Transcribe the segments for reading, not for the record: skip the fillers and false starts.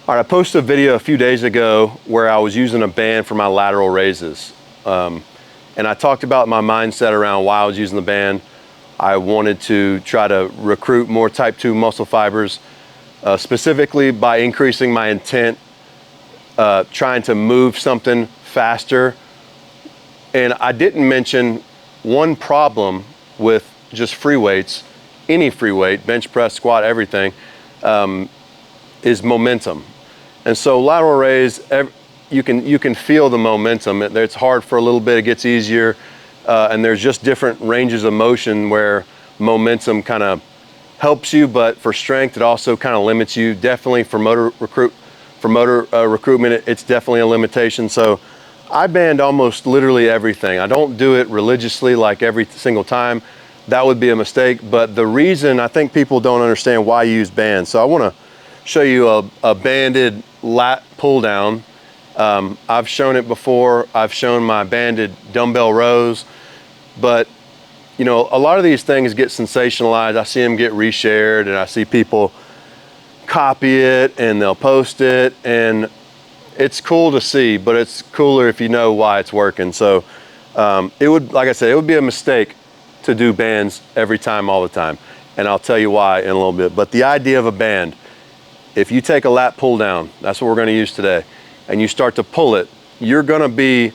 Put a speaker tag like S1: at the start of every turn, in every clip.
S1: All right, I posted a video a few days ago where I was using a band for my lateral raises. And I talked about my mindset around why I was using the band. I wanted to try to recruit more type 2 muscle fibers, specifically by increasing my intent, trying to move something faster. And I didn't mention one problem with just free weights, any free weight, bench press, squat, everything, is momentum. And so lateral raise, you can feel the momentum. It's hard for a little bit, it gets easier, and there's just different ranges of motion where momentum kind of helps you, but for strength, it also kind of limits you. Definitely for motor recruitment, it's definitely a limitation. So I band almost literally everything. I don't do it religiously like every single time. That would be a mistake, but the reason I think people don't understand why you use bands. So I want to show you a banded lat pull down. I've shown it before. I've shown my banded dumbbell rows, but you know, a lot of these things get sensationalized. I see them get reshared, and I see people copy it and they'll post it, and it's cool to see, but it's cooler if you know why it's working. So it would, like I said, it would be a mistake to do bands every time, all the time. And I'll tell you why in a little bit. But the idea of a band, if you take a lat pull down, that's what we're gonna use today, and you start to pull it, you're gonna be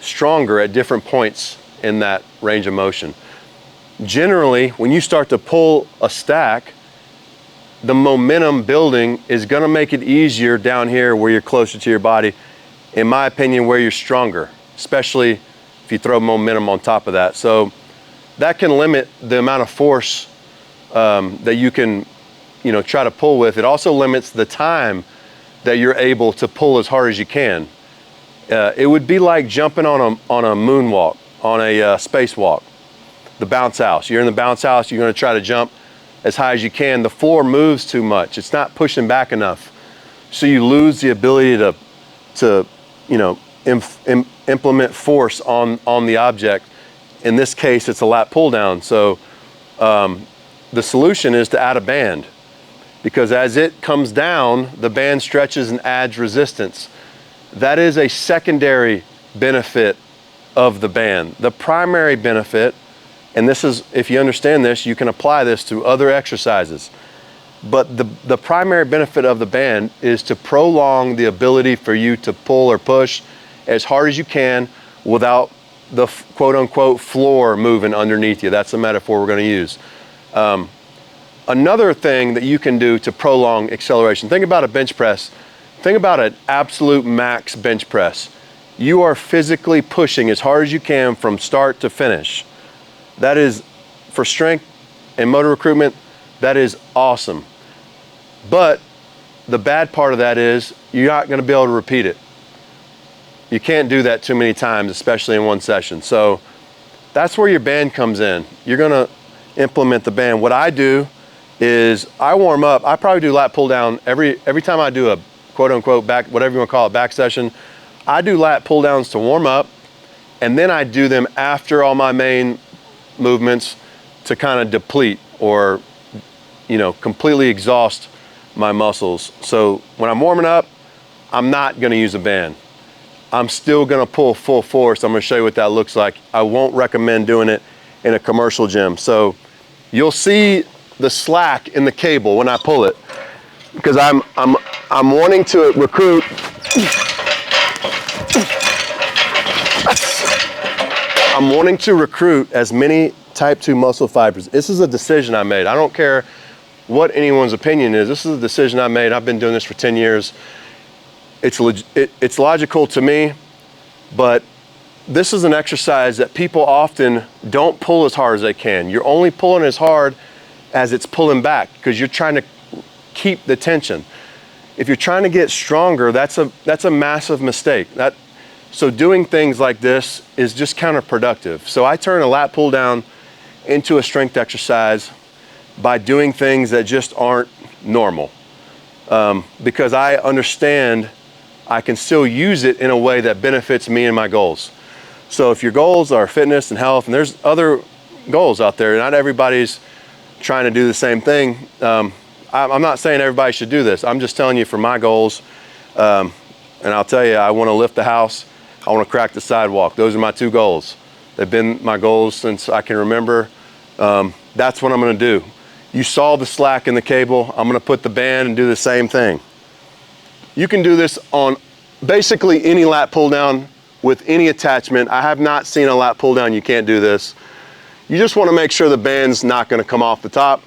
S1: stronger at different points in that range of motion. Generally, when you start to pull a stack, the momentum building is gonna make it easier down here where you're closer to your body, in my opinion, where you're stronger, especially if you throw momentum on top of that. So that can limit the amount of force that you can, try to pull with. It also limits the time that you're able to pull as hard as you can. It would be like jumping on a moonwalk, on a spacewalk, the bounce house. You're in the bounce house, you're gonna try to jump as high as you can. The floor moves too much. It's not pushing back enough. So you lose the ability to implement force on the object. In this case, it's a lat pull down. So the solution is to add a band, because as it comes down, the band stretches and adds resistance. That is a secondary benefit of the band. The primary benefit, and this is, if you understand this, you can apply this to other exercises. But the primary benefit of the band is to prolong the ability for you to pull or push as hard as you can without the quote unquote floor moving underneath you. That's the metaphor we're gonna use. Another thing that you can do to prolong acceleration, think about a bench press. Think about an absolute max bench press. You are physically pushing as hard as you can from start to finish. That is, for strength and motor recruitment, that is awesome. But the bad part of that is you're not gonna be able to repeat it. You can't do that too many times, especially in one session. So that's where your band comes in. You're gonna implement the band. What I do is I warm up. I probably do lat pull down every time I do a quote unquote back, whatever you wanna call it, back session. I do lat pull downs to warm up, and then I do them after all my main movements to kind of deplete or completely exhaust my muscles. So when I'm warming up, I'm not gonna use a band. I'm still gonna pull full force. I'm gonna show you what that looks like. I won't recommend doing it in a commercial gym. So you'll see the slack in the cable when I pull it, because I'm wanting to recruit. I'm wanting to recruit as many type 2 muscle fibers. This is a decision I made. I don't care what anyone's opinion is. This is a decision I made. I've been doing this for 10 years. It's logical to me, but this is an exercise that people often don't pull as hard as they can. You're only pulling as hard as it's pulling back, because you're trying to keep the tension. If you're trying to get stronger, that's a massive mistake. So doing things like this is just counterproductive. So I turn a lat pull down into a strength exercise by doing things that just aren't normal, because I understand I can still use it in a way that benefits me and my goals. So if your goals are fitness and health, and there's other goals out there, not everybody's trying to do the same thing, I'm not saying everybody should do this. I'm just telling you for my goals. And I'll tell you, I want to lift the house. I want to crack the sidewalk. Those are my 2 goals. They've been my goals since I can remember. That's what I'm going to do. You saw the slack in the cable. I'm going to put the band and do the same thing. You can do this on basically any lat pull down with any attachment. I have not seen a lat pull down you can't do this. You just want to make sure the band's not going to come off the top.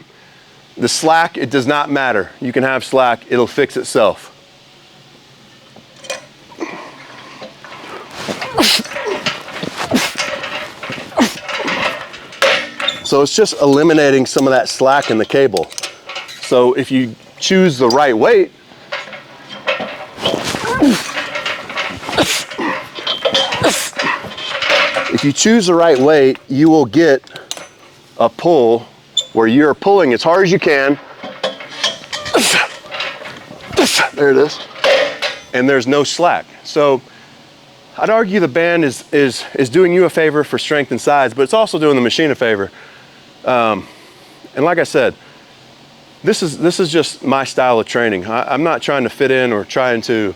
S1: The slack, it does not matter. You can have slack, it'll fix itself. So it's just eliminating some of that slack in the cable. So if you choose the right weight, you will get a pull where you're pulling as hard as you can. There it is. And there's no slack. So I'd argue the band is doing you a favor for strength and size, but it's also doing the machine a favor. And like I said, this is just my style of training. I'm not trying to fit in or trying to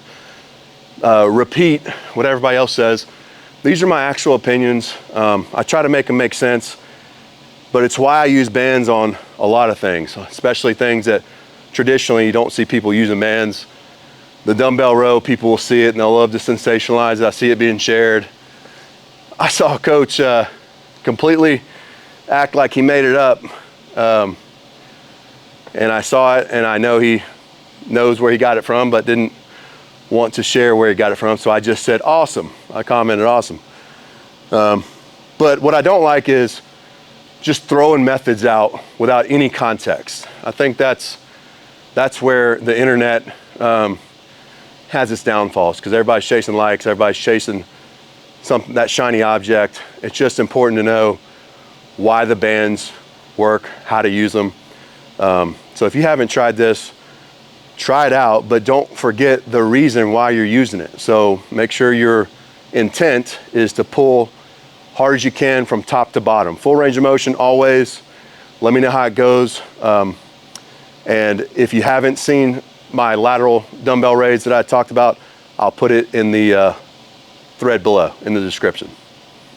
S1: repeat what everybody else says. These are my actual opinions. I try to make them make sense, but it's why I use bands on a lot of things, especially things that traditionally you don't see people using bands. The dumbbell row, people will see it and they'll love to sensationalize it. I see it being shared. I saw a coach completely act like he made it up. And I saw it and I know he knows where he got it from, but didn't want to share where he got it from. So I just said, awesome. I commented, awesome. But what I don't like is just throwing methods out without any context. I think that's where the internet has its downfalls, because everybody's chasing likes, everybody's chasing that shiny object. It's just important to know why the bands work, how to use them. So if you haven't tried this, try it out, but don't forget the reason why you're using it. So make sure your intent is to pull hard as you can from top to bottom. Full range of motion always. Let me know how it goes. And if you haven't seen my lateral dumbbell raise that I talked about, I'll put it in the thread below in the description.